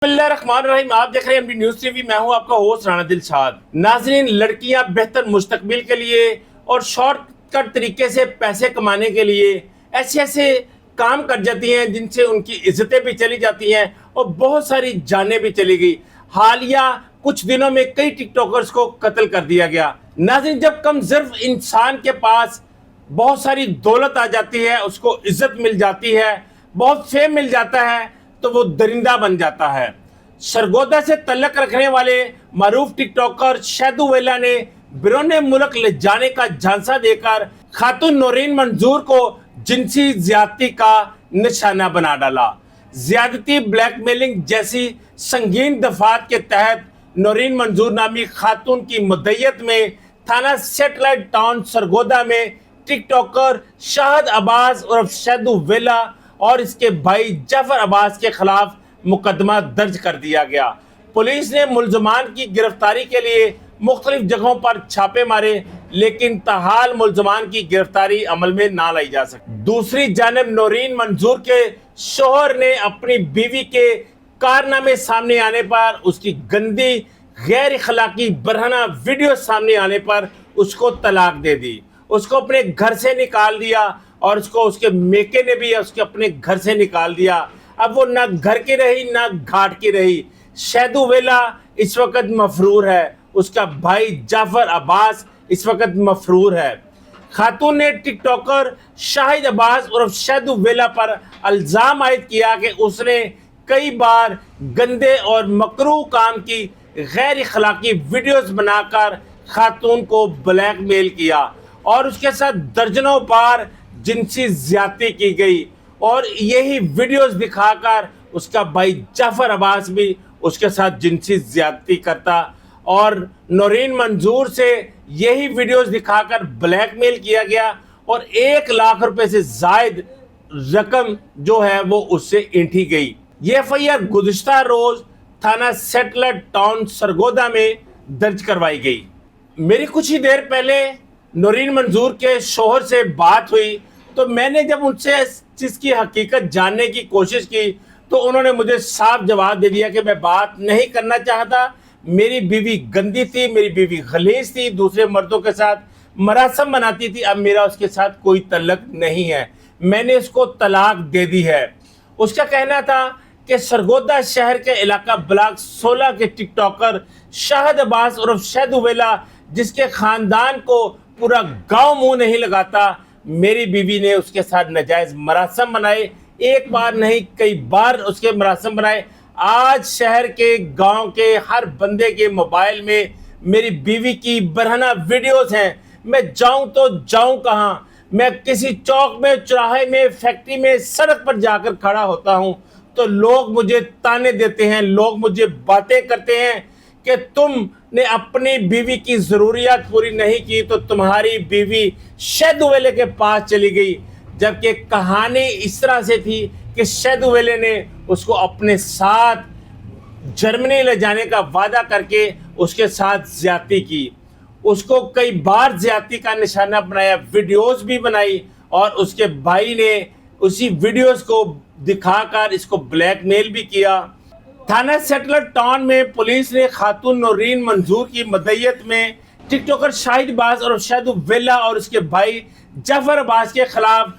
बिस्मिल्लाहिर्रहमानिर्रहीम। आप देख रहे हैं एमडी न्यूज़ टीवी। मैं हूं आपका होस्ट राना दिलशाद। नाज़रीन, लड़कियां बेहतर मुस्तकबिल के लिए और शॉर्टकट तरीके से पैसे कमाने के लिए ऐसे ऐसे काम कर जाती हैं जिनसे उनकी इज्जतें भी चली जाती हैं और बहुत सारी जानें भी चली गई। हालिया कुछ दिनों में कई टिकटॉकर्स को कत्ल कर दिया गया। नाज़रीन, जब कम ज़र्फ इंसान के पास बहुत सारी दौलत आ जाती है, उसको इज्जत मिल जाती है, बहुत फेम मिल जाता है, तो वो दरिंदा बन जाता है। सरगोदा से तल्लक रखने वाले मारूफ टिकटॉकर शैदू वेला ने बिरोने मुल्क ले जाने का झांसा देकर खातून नौरीन मंजूर को जिनसी ज्यादती का निशाना बना डाला। ज्यादती, ब्लैकमेलिंग जैसी संगीन दफात के तहत नौरीन मंजूर नामी खातून की मुद्दईयत में थाना सेटेलाइट टाउन सरगोदा में टिकटॉकर शाहद अब्बास उर्फ शैदू वेला और इसके भाई जाफर अब्बास के खिलाफ मुकदमा दर्ज कर दिया गया। पुलिस ने मुलजमान की गिरफ्तारी के लिए मुख्तलिफ जगहों पर छापे मारे, लेकिन ताहाल मुलजमान की गिरफ्तारी अमल में ना लाई जा सकी। दूसरी जानिब नौरीन मंजूर के शोहर ने अपनी बीवी के कारनामे सामने आने पर, उसकी गंदी गैर अखलाकी बरहना वीडियो सामने आने पर उसको तलाक दे दी, उसको अपने घर से निकाल दिया और उसको उसके मेके ने भी उसके अपने घर से निकाल दिया। अब वो ना घर की रही ना घाट की रही। शैदू वेला इस वक्त मफरूर है, उसका भाई जाफर अब्बास इस वक्त मफरूर है। खातून ने टिकटॉकर शाहिद अब्बास उर्फ शैदू वेला पर इल्ज़ाम आयद किया कि उसने कई बार गंदे और मकरूह काम की गैर अखलाकी वीडियोस बनाकर खातून को ब्लैकमेल किया और उसके साथ दर्जनों बार जिनसी ज्यादती की गई और यही वीडियोस दिखाकर उसका भाई जाफर अब्बास भी उसके साथ जिनसी ज्यादती करता और नौरीन मंजूर से यही वीडियोस दिखाकर ब्लैकमेल किया गया और 1 लाख रुपए से जायद रकम जो है वो उससे इंठी गई। ये FIR गुज़िश्ता रोज थाना सेटेलाइट टाउन सरगोदा में दर्ज करवाई गई। मेरी कुछ ही देर पहले नौरीन मंजूर के शोहर से बात हुई तो मैंने जब उनसे इस चीज़ की हकीकत जानने की कोशिश की तो उन्होंने मुझे साफ जवाब दे दिया कि मैं बात नहीं करना चाहता। मेरी बीवी गंदी थी, मेरी बीवी गलीज थी, दूसरे मर्दों के साथ मरासम बनाती थी, अब मेरा उसके साथ कोई तल्लक नहीं है, मैंने उसको तलाक दे दी है। उसका कहना था कि सरगोदा शहर के इलाका ब्लॉक 16 के टिकटॉकर शाहद अब्बास उर्फ शैदू वेला, जिसके ख़ानदान को पूरा गांव मुंह नहीं लगाता, मेरी बीवी ने उसके साथ नाजायज़ मरासम बनाए। एक बार नहीं, कई बार उसके मरासम बनाए। आज शहर के गांव के हर बंदे के मोबाइल में मेरी बीवी की बरहना वीडियोस हैं। मैं जाऊं तो जाऊं कहाँ? मैं किसी चौक में, चौराहे में, फैक्ट्री में, सड़क पर जाकर खड़ा होता हूं तो लोग मुझे ताने देते हैं, लोग मुझे बातें करते हैं कि तुमने अपनी बीवी की ज़रूरियात पूरी नहीं की तो तुम्हारी बीवी शैदू वेले के पास चली गई। जबकि कहानी इस तरह से थी कि शैदू वेले ने उसको अपने साथ जर्मनी ले जाने का वादा करके उसके साथ ज्यादती की, उसको कई बार ज्यादती का निशाना बनाया, वीडियोस भी बनाई और उसके भाई ने उसी वीडियोस को दिखाकर इसको ब्लैकमेल भी किया। थाना सेटेलाइट टाउन में पुलिस ने खातून नौरीन मंजूर की मुद्दईयत में टिकटॉकर शाहिद अब्बास और शैदू वेला और उसके भाई जाफर अब्बास के खिलाफ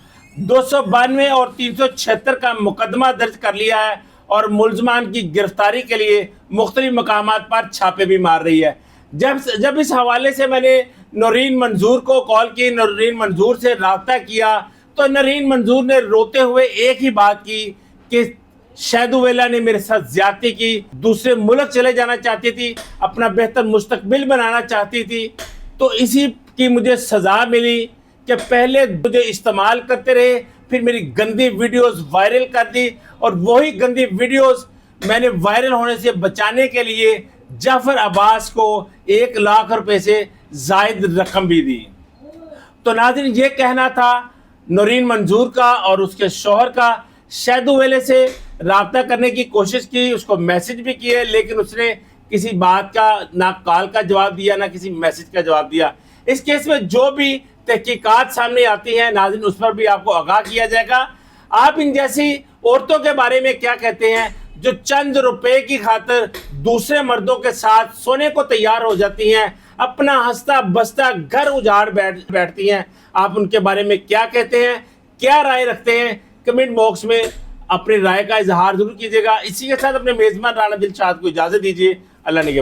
292 और 376 का मुकदमा दर्ज कर लिया है और मुलजमान की गिरफ्तारी के लिए मुख्तलिफ मकामात पर छापे भी मार रही है। जब इस हवाले से मैंने नौरीन मंजूर को कॉल की, नौरीन मंजूर से रब्ता किया तो नौरीन मंजूर ने रोते हुए एक ही बात की कि शैदू वेला ने मेरे साथ ज्यादती की, दूसरे मुल्क चले जाना चाहती थी, अपना बेहतर मुस्तकबिल बनाना चाहती थी, तो इसी की मुझे सज़ा मिली कि पहले मुझे इस्तेमाल करते रहे, फिर मेरी गंदी वीडियोस वायरल कर दी और वही गंदी वीडियोस मैंने वायरल होने से बचाने के लिए जाफर अब्बास को 1 लाख रुपए से जायद रकम भी दी। तो नाज़रीन, ये कहना था नौरीन मंजूर का और उसके शौहर का। शैदू वेले से रब्ता करने की कोशिश की, उसको मैसेज भी किए, लेकिन उसने किसी बात का ना कॉल का जवाब दिया ना किसी मैसेज का जवाब दिया। इस केस में जो भी तहकीकात सामने आती हैं नाज़रीन, उस पर भी आपको आगाह किया जाएगा। आप इन जैसी औरतों के बारे में क्या कहते हैं جو چند روپے کی خاطر دوسرے مردوں کے ساتھ سونے کو تیار ہو جاتی ہیں, اپنا ہنستا بستا گھر اجاڑ بیٹھتی ہیں. آپ ان کے بارے میں کیا کہتے ہیں, کیا رائے رکھتے ہیں؟ کمنٹ باکس میں اپنی رائے کا اظہار ضرور کیجیے گا. اسی کے ساتھ اپنے میزبان رانا دلشاد کو اجازت دیجیے. اللہ نگہبان.